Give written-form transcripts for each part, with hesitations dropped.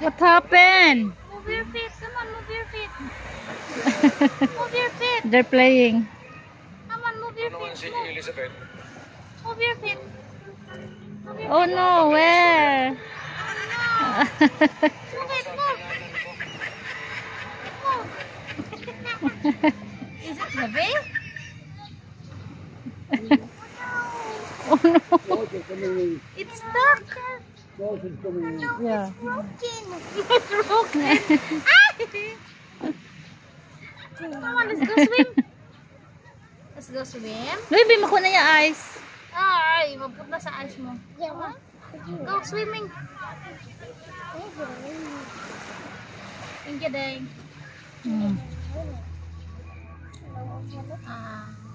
What happened? Move your feet. Come on, move your feet. Move your feet. They're playing. Come on, move your feet. Move. Move your feet. Move your Oh feet. no, where? Move it, move. Move. Is it heavy? Oh no. It's stuck. Yeah. It's broken. Come on, let's go swim. Let's go swim. Baby, makuha na yung ice. Ay, mapunta sa ice mo. Go swimming. Thank you, Dang.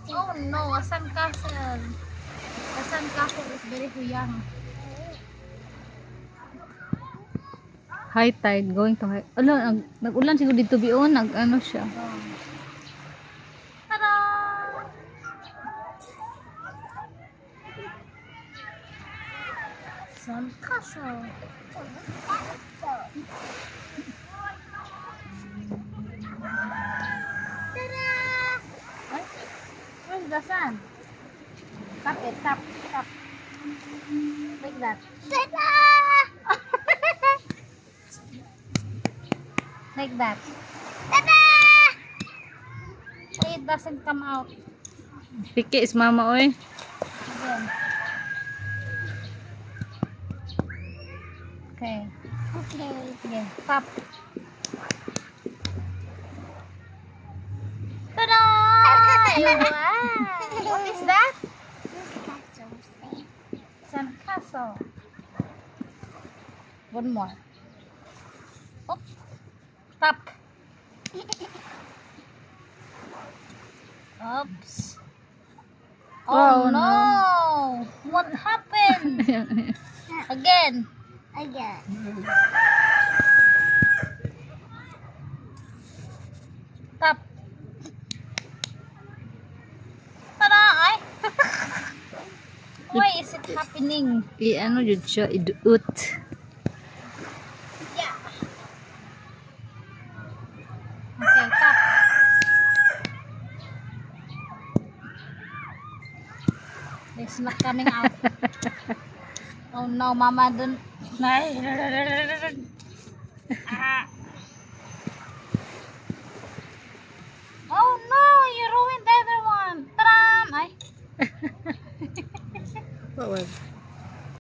Oh no, a sandcastle. The sandcastle is very huyang. High tide, going to high. Ala, nag-ulan siguro dito biyon, nag-ano siya. Tada! Sandcastle. Tada! Where's the sand? Tap it, tap, tap. Like that. Tada! Like that. Tada! Why it doesn't come out? Piki is mama, oy. Again. Okay. Okay. Again. Pop. Tada! Wow! What is that? Sandcastle. One more. Oh. Pop. Oops. Oh, no. What happened? Again. Again. Tap. Tada! Ay. Why is it happening? I-ano yun siya, iduot. Yeah. Okay, tap. It's not coming out. Oh no, Mama, don't. Ah. Oh no, you ruined the other one. Ta-da! Ay. What was?